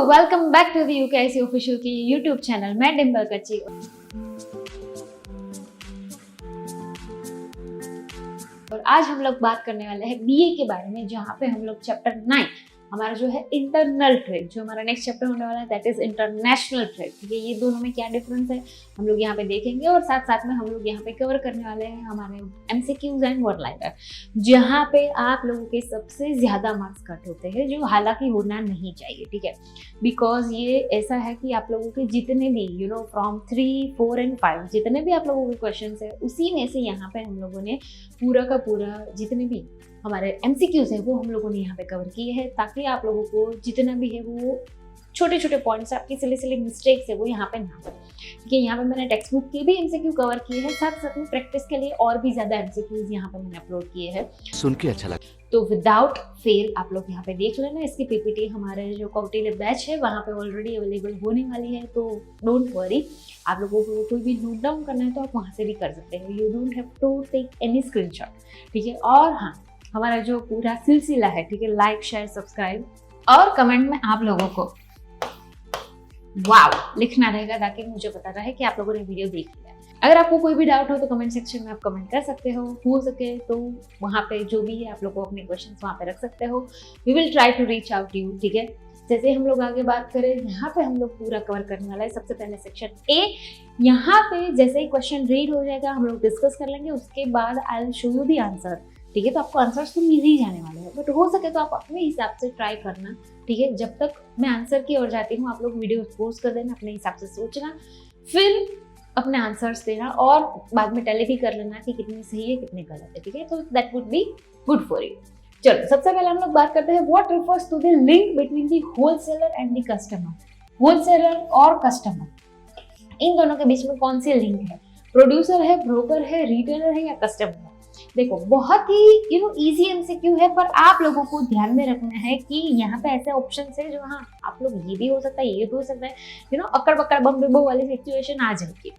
Welcome back to the UKIC official की YouTube channel. मैं डिम्पल कच्ची और आज हम लोग बात करने वाले हैं बीए के बारे में, जहाँ पे हम लोग चैप्टर 9 हमारा जो है इंटरनल ट्रेड, जो हमारा नेक्स्ट चैप्टर होने वाला है दैट इज इंटरनेशनल ट्रेड। ठीक है, ये दोनों में क्या डिफरेंस है हम लोग यहाँ पे देखेंगे और साथ साथ में हम लोग यहाँ पे कवर करने वाले हैं हमारे एमसीक्यूज एंड वन लाइनर, जहाँ पे आप लोगों के सबसे ज्यादा मार्क्स कट होते हैं, जो हालांकि होना नहीं चाहिए। ठीक है, बिकॉज ये ऐसा है कि आप लोगों के जितने भी फ्रॉम 3, 4 एंड 5 जितने भी आप लोगों के क्वेश्चन है, उसी में से यहाँ पे हम लोगों ने पूरा का पूरा जितने भी हमारे एमसीक्यूज है वो हम लोगों ने यहाँ पे कवर किए हैं, ताकि आप लोगों को जितना भी है वो छोटे छोटे पॉइंट्स, आपकी सिली मिस्टेक्स है वो यहाँ पे ना हो। ठीक है, यहाँ पे मैंने टेक्स्ट बुक के भी एमसीक्यू कवर किए हैं, साथ साथ में प्रैक्टिस के लिए और भी ज्यादा एमसीक्यूज यहाँ पे मैंने अपलोड किए हैं। सुन के अच्छा लगा। तो विदाउट फेल आप लोग यहाँ पे देख लेना। इसकी पीपीटी हमारे जो कॉकटेल बैच है वहाँ पे ऑलरेडी अवेलेबल होने वाली है, तो डोंट वरी। आप लोगों को कोई भी नोट डाउन करना है तो आप वहाँ से भी कर सकते हैं, you don't have to take any screenshot. ठीक है, और हाँ, हमारा जो पूरा सिलसिला है, ठीक है, लाइक शेयर सब्सक्राइब और कमेंट में आप लोगों को वाव लिखना रहेगा, ताकि मुझे पता रहे कि आप लोगों ने वीडियो देख लिया। अगर आपको कोई भी डाउट हो तो कमेंट सेक्शन में आप कमेंट कर सकते हो सके तो वहाँ पे जो भी है आप लोग को अपने क्वेश्चंस वहाँ पे रख सकते हो। We will try to reach out you. ठीक है, जैसे हम लोग आगे बात करें, यहाँ पे हम लोग पूरा कवर करने वाला है। सबसे पहले सेक्शन ए, यहाँ पे जैसे ही क्वेश्चन रीड हो जाएगा हम लोग डिस्कस कर लेंगे, उसके बाद I will show you the answer. ठीक है, तो आपको आंसर्स तो मिल ही जाने वाले हैं, बट हो सके तो आप अपने हिसाब से ट्राई करना। ठीक है, जब तक मैं आंसर की ओर जाती हूँ आप लोग वीडियो पोस्ट कर देना, अपने हिसाब से सोचना, फिर अपने आंसर्स देना और बाद में टैली भी कर लेना कि कितनी सही है कितने गलत है। ठीक है, तो that would be good for you. चलो, सबसे पहले हम लोग बात करते हैं what refers to the link between the wholesaler and the customer. Wholesaler और कस्टमर, इन दोनों के बीच में कौन सी लिंक है? प्रोड्यूसर है, ब्रोकर है, रिटेलर है या कस्टमर है? देखो, बहुत ही इजी एमसीक्यू है, पर आप लोगों को ध्यान में रखना है कि यहाँ पे ऐसे ऑप्शंस है जो, हाँ, आप लोग ये भी हो सकता है, ये भी हो सकता है, अक्कड़ बक्कड़ बम बिबो वाली सिचुएशन आ जाएगी।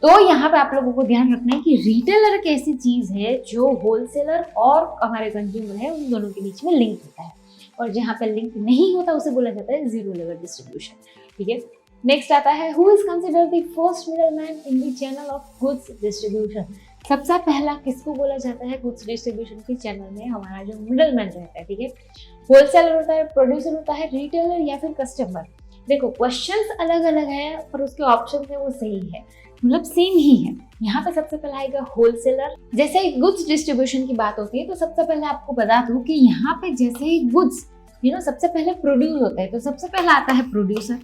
तो यहाँ पे आप लोगों को ध्यान रखना है कि रिटेलर एक ऐसी चीज है जो होलसेलर और हमारे कंज्यूमर है उन दोनों के बीच में लिंक होता है, और जहाँ पे लिंक नहीं होता उसे बोला जाता है जीरो लेवल डिस्ट्रीब्यूशन। ठीक है, नेक्स्ट आता है who is considered the first middleman in the channel of goods distribution. सबसे पहला किसको बोला जाता है गुड्स डिस्ट्रीब्यूशन की चैनल में? हमारा जो मिडलमैन रहता है। ठीक है, होलसेलर होता है, प्रोड्यूसर होता है, रिटेलर या फिर कस्टमर। देखो, क्वेश्चंस अलग अलग है पर उसके ऑप्शन है वो सही है, मतलब सेम ही है। यहाँ पे सबसे पहला आएगा होलसेलर। जैसे ही गुड्स डिस्ट्रीब्यूशन की बात होती है तो सबसे पहले आपको बता दूं कि यहाँ पे जैसे ही गुड्स सबसे पहले प्रोड्यूस होता है तो सबसे पहला आता है प्रोड्यूसर।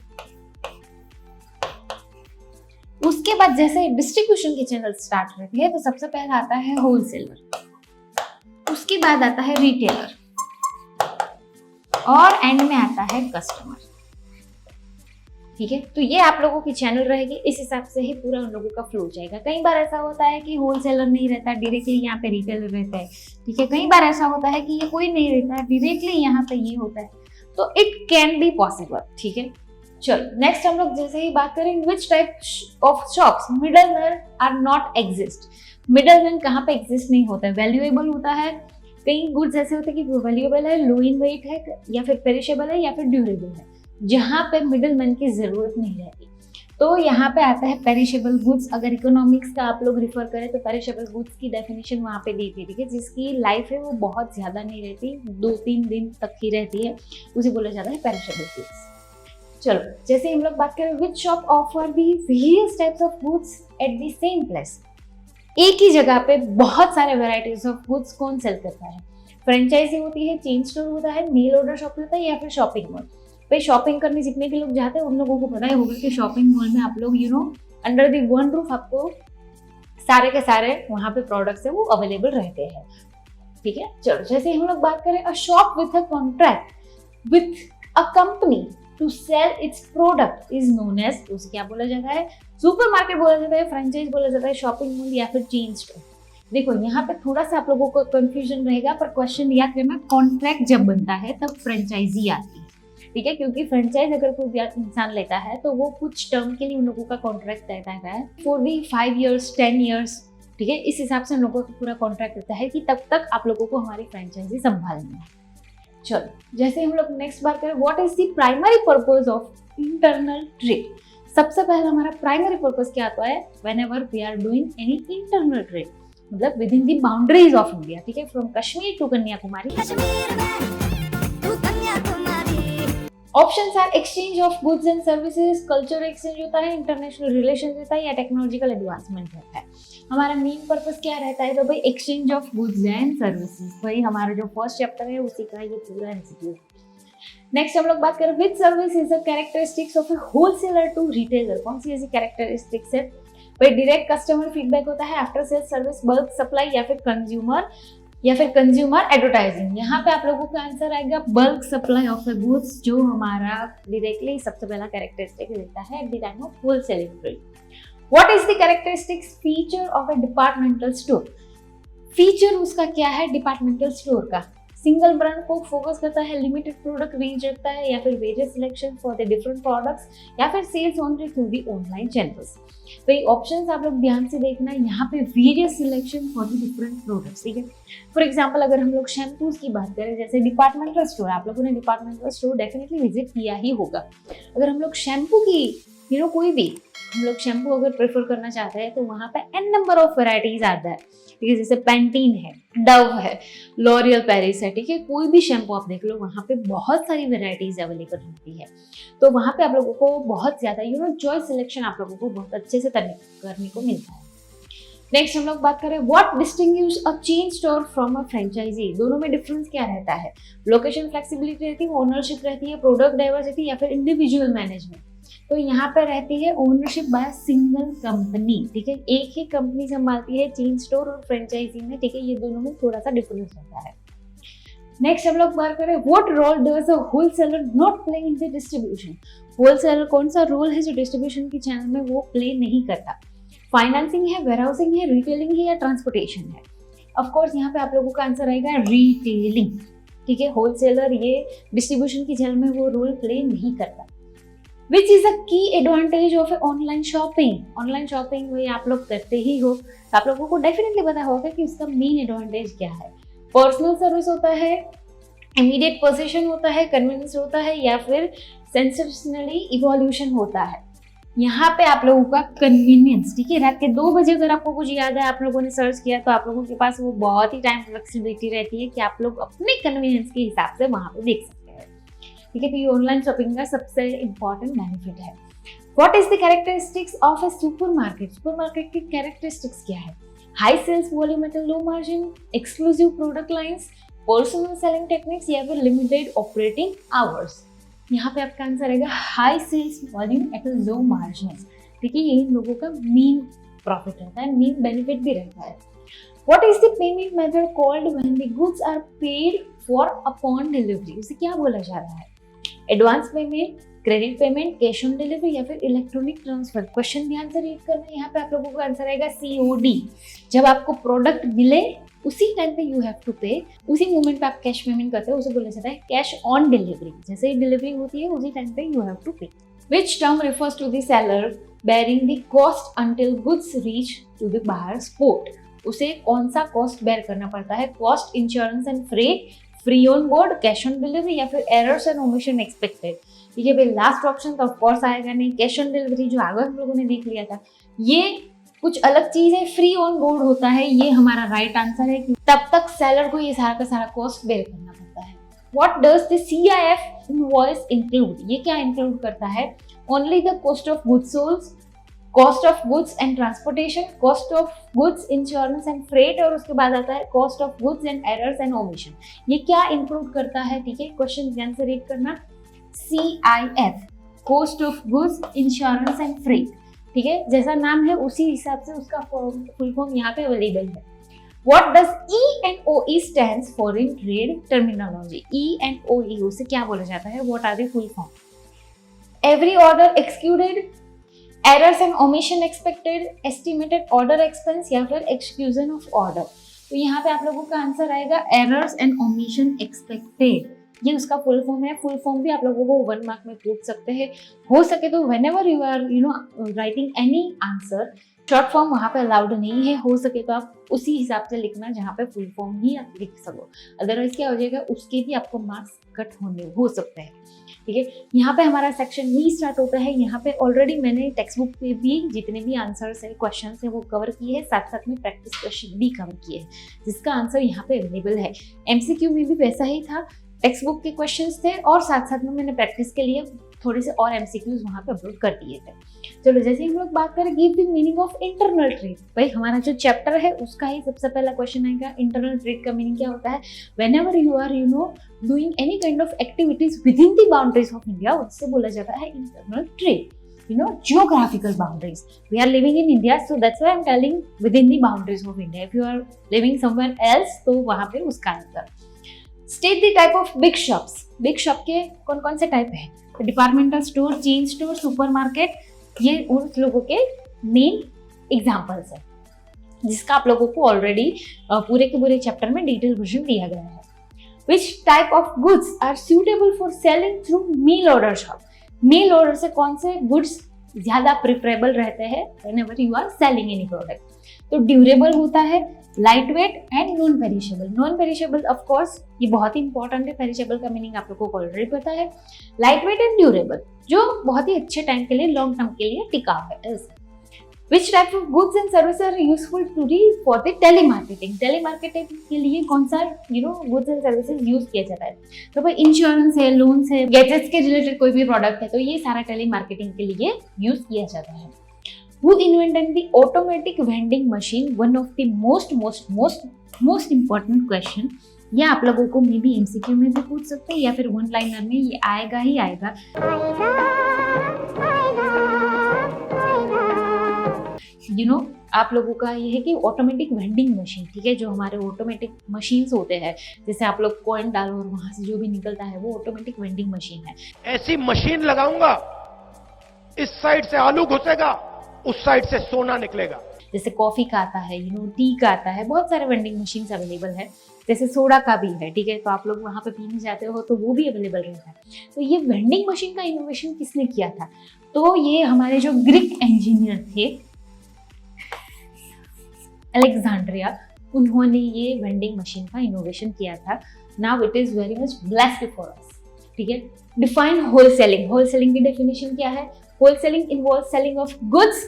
उसके बाद जैसे डिस्ट्रीब्यूशन के चैनल स्टार्ट होते हैं तो सबसे पहला आता है होलसेलर, उसके बाद आता है रिटेलर और एंड में आता है कस्टमर। ठीक है, तो ये आप लोगों की चैनल रहेगी, इस हिसाब से ही पूरा उन लोगों का फ्लो जाएगा। कई बार ऐसा होता है कि होलसेलर नहीं रहता, डायरेक्टली यहाँ पे रिटेलर रहता है। ठीक है, कई बार ऐसा होता है कि ये कोई नहीं रहता है, डायरेक्टली यहाँ पे ये होता है, तो इट कैन बी पॉसिबल। ठीक है, चलो नेक्स्ट हम लोग जैसे ही बात करें which type of shops middleman are not exist. Middleman कहाँ पे एग्जिस्ट नहीं होता है? वैल्यूएबल होता है, कई गुड्स ऐसे होते हैं कि वैल्यूएबल है, लो इन वेट है, या फिर पेरिशेबल है, या फिर ड्यूरेबल है, जहाँ पे मिडलमैन की जरूरत नहीं रहती। तो यहाँ पे आता है पेरिशेबल गुड्स। अगर इकोनॉमिक्स का आप लोग रिफर करें तो पेरिशेबल गुड्स की डेफिनेशन वहाँ पे दी थी। ठीक है, जिसकी लाइफ है वो बहुत ज्यादा नहीं रहती, 2-3 दिन तक ही रहती है, उसे बोला जाता है पेरिशेबल गुड्स। चलो, जैसे हम लोग बात करें which shop offer the various types of goods at the same place. एक ही जगह पे बहुत सारे वेराइटीज ऑफ गुड्स कौन सेल करता है? फ्रेंचाइजी होती है, चेन स्टोर होता है, मेल ऑर्डर शॉप होता है, या फिर शॉपिंग मॉल। भाई, शॉपिंग करने जितने भी लोग जाते हैं उन लोगों को पता ही होगा कि शॉपिंग मॉल में आप लोग अंडर द वन रूफ आपको सारे के सारे वहाँ पे प्रोडक्ट्स है वो अवेलेबल रहते हैं। ठीक है, चलो, जैसे हम लोग बात करें a shop with a contract with a company to sell its product is known as, उसे क्या बोला जाता है? सुपरमार्केट बोला जाता है, फ्रेंचाइज बोला जाता है, शॉपिंग मॉल या फिर चेन स्टोर। देखो, यहाँ पे थोड़ा सा आप लोगों को कंफ्यूजन रहेगा, पर क्वेश्चन याद करना, कॉन्ट्रैक्ट जब बनता है तब फ्रेंचाइजी आती है। ठीक है, क्योंकि फ्रेंचाइज अगर कोई इंसान लेता है तो वो कुछ टर्म के लिए उन लोगों का कॉन्ट्रैक्ट रहता है फॉर दी 5 years 10 years। ठीक है, इस हिसाब से उन लोगों का पूरा कॉन्ट्रैक्ट रहता है कि तब तक आप लोगों को हमारी फ्रेंचाइजी संभालनी है। चलो जैसे हम लोग नेक्स्ट बात करें, what is the primary purpose of internal trade. सबसे पहला हमारा प्राइमरी पर्पस क्या आता है, whenever we are doing any internal trade, मतलब within the boundaries of India, ठीक है, from Kashmir to Kanyakumari. Options are exchange of goods and services, culture exchange होता है, इंटरनेशनल रिलेशंस होता है, या टेक्नोलॉजिकल एडवांसमेंट रहता है। हमारा मेन पर्पस क्या रहता है, तो भाई exchange of goods and services, वही हमारा जो फर्स्ट चैप्टर है उसी का ये पूरा एमसीक्यू। नेक्स्ट हम लोग बात करें which service is the characteristics of a wholesaler to retailer. कौन सी ऐसी कैरेक्टरिस्टिक्स है, भाई डायरेक्ट कस्टमर फीडबैक होता है, after sales service, bulk supply, या फिर कंज्यूमर एडवर्टाइजिंग। यहाँ पे आप लोगों का आंसर आएगा bulk supply of the goods, जो हमारा डायरेक्टली सबसे पहला कैरेक्टरिस्टिक देता है at the time of wholesaling trade. What is the characteristics feature of a departmental store. Feature उसका क्या है डिपार्टमेंटल स्टोर का, सिंगल ब्रांड को फोकस करता है, लिमिटेड प्रोडक्ट रेंज रखता है, या फिर various selection for the different products, या फिर sales only through the online channels. तो ये ऑप्शंस आप लोग ध्यान से देखना, यहाँ पे various selection for the different products, ठीक है। फॉर एग्जांपल अगर हम लोग शैम्पूज की बात करें, जैसे डिपार्टमेंटल स्टोर, आप लोगों ने डिपार्टमेंटल स्टोर डेफिनेटली विजिट किया ही होगा। अगर हम लोग शैम्पू की कोई भी हम लोग शैम्पू अगर प्रेफर करना चाहते हैं तो वहाँ पे n नंबर ऑफ वेराइटीज आता है, ठीक है, जैसे पैंटीन है, डव है, लॉरियल पेरिस है, ठीक है, कोई भी शैम्पू आप देख लो वहाँ पे बहुत सारी वेराइटीज अवेलेबल होती है। तो वहाँ पे आप लोगों को बहुत ज्यादा चॉइस सिलेक्शन आप लोगों को बहुत अच्छे से करने को मिलता है। नेक्स्ट हम लोग बात करें what distinguish a chain store from a franchisee. दोनों में डिफरेंस क्या रहता है, लोकेशन फ्लेक्सिबिलिटी रहती है, ओनरशिप रहती है, प्रोडक्ट डाइवर्सिटी, या फिर इंडिविजुअल मैनेजमेंट। तो यहाँ पर रहती है ओनरशिप बाय सिंगल कंपनी, ठीक है, एक ही कंपनी संभालती है चेन स्टोर और फ्रेंचाइजी में, ठीक है, ये दोनों में थोड़ा सा डिफरेंस रहता है। नेक्स्ट हम लोग बात करें what role does a wholesaler not play in the distribution. Wholesaler कौन सा रोल है जो डिस्ट्रीब्यूशन की चैनल में वो प्ले नहीं करता, फाइनेंसिंग है, वेयरहाउसिंग है, रिटेलिंग है, या ट्रांसपोर्टेशन है। ऑफ कोर्स यहाँ पे आप लोगों का आंसर आएगा रिटेलिंग, ठीक है, होलसेलर ये डिस्ट्रीब्यूशन की चैनल में वो रोल प्ले नहीं करता। विच इज अ की advantage of online shopping. Online shopping वही आप लोग करते ही हो, तो आप लोगों को डेफिनेटली पता होगा कि उसका मेन एडवांटेज क्या है। पर्सनल सर्विस होता है, इमीडिएट पोजीशन होता है, कन्वीनियंस होता है, या फिर सेंसेशनली इवोल्यूशन होता है। यहाँ पे आप लोगों का कन्वीनियंस, ठीक है, रात के 2 बजे अगर आपको कुछ याद है, आप लोगों ने सर्च किया, तो आप लोगों के पास वो बहुत ही टाइम फ्लेक्सिबिलिटी रहती है कि आप लोग अपने कन्वीनियंस के हिसाब से वहां पे देख सकते हैं, ठीक है। तो ये ऑनलाइन शॉपिंग का सबसे इंपॉर्टेंट बेनिफिट है। What is the characteristics of a supermarket. Supermarket की कैरेक्टरिस्टिक्स क्या है, high sales volume at a low margin, exclusive product lines, personal selling techniques, या फिर लिमिटेड ऑपरेटिंग आवर्स। यहाँ पे आपका आंसर आएगा high sales volume at a low margin, ठीक है, ये इन लोगों का मेन प्रॉफिट रहता है, मेन बेनिफिट भी रहता है। What is the payment method called when the goods are paid for upon delivery? उसे क्या बोला जा रहा है, advance payment, credit payment, cash on delivery, या फिर इलेक्ट्रॉनिक ट्रांसफर। क्वेश्चन ध्यान से रीड करना है, यहाँ पे आप लोगों का आंसर आएगा COD। जब आपको प्रोडक्ट मिले उसी टाइम पे यू हैव टू पे, उसी मोमेंट पे आप कैश पेमेंट करते हो, उसे बोला जाता है कैश ऑन डिलीवरी। जैसे ही डिलीवरी होती है उसी टाइम पे you have to pay. Which term refers to the seller bearing the cost until goods reach to the buyer's port. उसे कौन सा कॉस्ट बेयर करना पड़ता है, cost, insurance and freight, free on board, cash on delivery, या फिर errors and omission expected. ठीक है भाई, लास्ट ऑप्शन तो ऑफ कोर्स आएगा नहीं, कैश ऑन डिलीवरी जो आगे हम लोगों ने देख लिया था, ये कुछ अलग चीज है, फ्री ऑन बोर्ड होता है, ये हमारा राइट आंसर है कि तब तक सेलर को ये सारा का सारा कॉस्ट बेयर करना पड़ता है। What does the CIF invoice include, ये क्या इंक्लूड करता है, only the cost of goods sold, cost of goods and transportation, cost of goods, insurance and freight, और उसके बाद आता है cost of goods and errors and omission. ये क्या इंक्लूड करता है, ठीक है, क्वेश्चन ध्यान से रीड करना। CIF, cost of goods, insurance and freight, ठीक है, जैसा नाम है उसी हिसाब से उसका फुल फॉर्म यहाँ पे अवेलेबल है। What does E&OE stands for in trade terminology? E&OE उसे क्या बोला जाता है? What are the full form? Every order executed, errors and omission expected, estimated order expense, या फिर exclusion of order। तो यहाँ पे आप लोगों का आंसर आएगा errors and omission expected, ये उसका फुल फॉर्म है। फुल फॉर्म भी आप लोगों को 1 मार्क में पूछ सकते हैं, हो सके तो whenever you are writing any answer, short form वहाँ पे अलाउड नहीं है, हो सके तो आप उसी हिसाब से लिखना जहाँ पे फुल फॉर्म ही आप लिख सको, अदरवाइज क्या हो जाएगा, उसके भी आपको मार्क्स कट हो सकते हैं। ठीक है, यहाँ पे हमारा सेक्शन ही स्टार्ट होता है। यहाँ पे ऑलरेडी मैंने टेक्स्ट बुक पे भी जितने भी आंसर्स है, क्वेश्चन है, वो कवर किए हैं, साथ साथ में प्रैक्टिस क्वेश्चन भी कवर किए हैं, जिसका आंसर यहाँ पे अवेलेबल है। एमसीक्यू में भी वैसा ही था, टेक्स्ट बुक के क्वेश्चंस थे और साथ साथ में मैंने प्रैक्टिस के लिए थोड़े से और एमसीक्यूज वहाँ पे अपलोड कर दिए थे। चलो, जैसे हम लोग बात करें give the meaning of internal trade, भाई हमारा जो चैप्टर है उसका ही सबसे पहला क्वेश्चन आएगा, इंटरनल ट्रेड का मीनिंग क्या होता है। Whenever you are doing any kind of activities within the boundaries of India, उससे बोला जाता है internal trade. Geographical boundaries. We are living in India, so that's why I'm telling within the boundaries of India. If you are living somewhere else, तो वहाँ पे उसका आएगा। State the type of big shops. Big shop के कौन कौन से type है, departmental store, chain store, supermarket, ये उन लोगों के मेन एग्जाम्पल्स है, जिसका आप लोगों को ऑलरेडी पूरे के पूरे चैप्टर में डिटेल वर्जन दिया गया है। Which type of goods are suitable for selling through mail order shop? Mail order से कौन से गुड्स ज्यादा प्रिफरेबल रहते हैं whenever you are selling any product. तो ड्यूरेबल होता है, light weight and non perishable. Non perishable of course ये बहुत ही इंपॉर्टेंट है, पेरिशेबल का मीनिंग आप लोगों को ऑलरेडी पता है। लाइट वेट एंड ड्यूरेबल, जो बहुत ही अच्छे टाइम के लिए, लॉन्ग टर्म के लिए टिकाऊ है। Which type of goods and services are useful today for the telemarketing? Telemarketing के लिए कौन सा goods and services यूज किया जाता है? तो भाई इंश्योरेंस है, लोन्स है, गैजेट्स के रिलेटेड कोई भी प्रोडक्ट है, तो ये सारा टेलीमार्केटिंग के लिए यूज किया जाता है। Who invented the automatic vending machine? One of the most important question। या आप लोगों को मे बी एमसीक्यू में भी पूछ सकते हैं या फिर वन लाइनर में, ये आएगा ही आएगा। आप लोगों का ये है कि ऑटोमेटिक वेंडिंग मशीन, ठीक है, जो हमारे ऑटोमेटिक मशीन्स होते हैं, जैसे आप लोग कॉइन डालो और वहां से जो भी निकलता है वो ऑटोमेटिक वेंडिंग मशीन है। ऐसी मशीन लगाऊंगा, इस साइड से आलू घुसेगा, उस साइड से सोना निकलेगा। जैसे कॉफी का आता है, टी का आता है, बहुत सारे वेंडिंग मशीन अवेलेबल है। जैसे सोडा का भी है, ठीक है, तो आप लोग वहां पे पीने जाते हो तो वो भी अवेलेबल रहता है। तो ये वेंडिंग मशीन का इनोवेशन किसने किया था? तो ये हमारे जो ग्रीक इंजीनियर थे अलेक्जेंड्रिया, उन्होंने ये वेंडिंग मशीन का इनोवेशन किया था। Now it is very much blessed for us. ठीक है, डिफाइन होलसेलिंग। होलसेलिंग की डेफिनेशन क्या है? Wholesaling involve selling of goods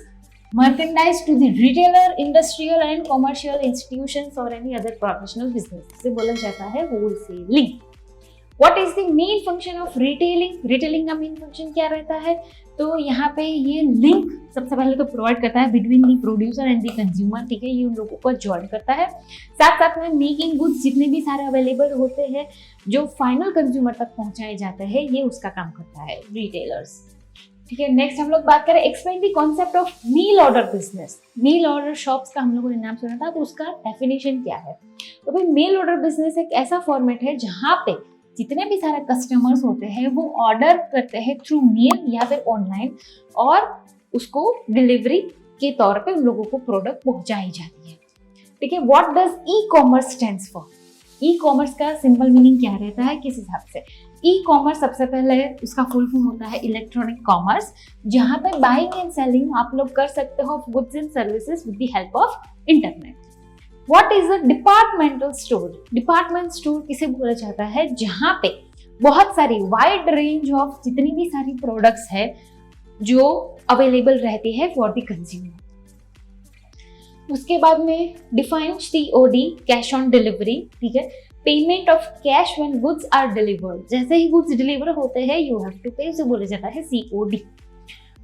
merchandise to the retailer, industrial and commercial institutions और एनी अदर प्रोफेशनल बिजनेस से बोला जाता है wholesaling. What is the main function of retailing? Retailing का मेन फंक्शन क्या रहता है? तो यहाँ पे ये लिंक सबसे पहले तो प्रोवाइड करता है between the producer and the consumer, ठीक है, ये उन लोगों को ज्वाइन करता है। साथ साथ में मेकिंग गुड्स जितने भी सारे अवेलेबल होते हैं जो फाइनल कंज्यूमर तक पहुंचाए जाते हैं, ये उसका काम करता है रिटेलर्स। ठीक है, नेक्स्ट हम लोग बात करें explain the concept of mail order business. Mail order shops का हम लोगों ने नाम सुना था, तो उसका डेफिनेशन क्या है? तो भाई मेल ऑर्डर बिजनेस एक ऐसा फॉर्मेट है जहाँ पे जितने भी सारे कस्टमर्स होते हैं वो ऑर्डर करते हैं थ्रू मेल या फिर ऑनलाइन, और उसको डिलीवरी के तौर पे उन लोगों को प्रोडक्ट पहुंचाई जाती है। ठीक है, what does e commerce stands for? E commerce का सिंपल मीनिंग क्या रहता है किस हिसाब से? ई कॉमर्स सबसे पहले उसका फुल फॉर्म होता है इलेक्ट्रॉनिक कॉमर्स, जहां पे बाइंग एंड सेलिंग आप लोग कर सकते हो of goods and services with the help of internet. What is a departmental store? Department store किसे बोला जाता है? जहां पे बहुत सारी वाइड रेंज ऑफ जितनी भी सारी प्रोडक्ट्स है जो अवेलेबल रहती है फॉर द कंज्यूमर। उसके बाद में define COD, cash on delivery. ठीक है, payment of cash when goods are delivered. जैसे ही गुड्स डिलीवर होते हैं यू हैव टू पे, उसे बोला जाता है COD।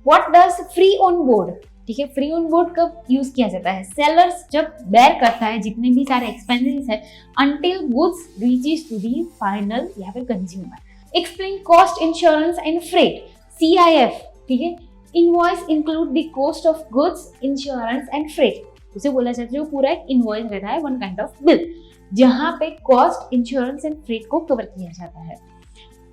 What does free on board? ठीक है, फ्री ऑन बोर्ड कब यूज किया जाता है? सेलर्स जब बेयर करता है जितने भी सारे एक्सपेंसेस है until goods reaches to the final या फिर consumer. Explain cost, insurance and freight, CIF। ठीक है, invoice include the cost of goods, insurance and freight, उसे बोला जाता है जो पूरा एक इनवॉइस रहता है, वन काइंड ऑफ बिल, जहां पे कॉस्ट, इंश्योरेंस एंड फ्रेट को कवर किया जाता है।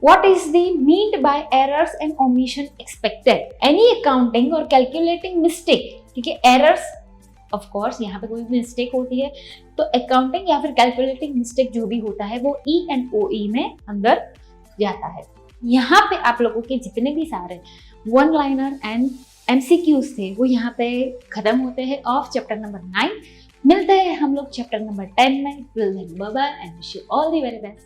What is the meant by errors and omission expected? Any accounting or calculating mistake। ठीक है, errors of course यहाँ पे कोई भी मिस्टेक होती है तो अकाउंटिंग या फिर कैलकुलेटिंग मिस्टेक जो भी होता है वो E and OE में अंदर जाता है। यहाँ पे आप लोगों के जितने भी सारे वन लाइनर एंड MCQs थे वो यहाँ पे खत्म होते हैं ऑफ चैप्टर नंबर 9। मिलते हैं हम लोग चैप्टर नंबर 10 में। Till then bye bye and wish you all the very best.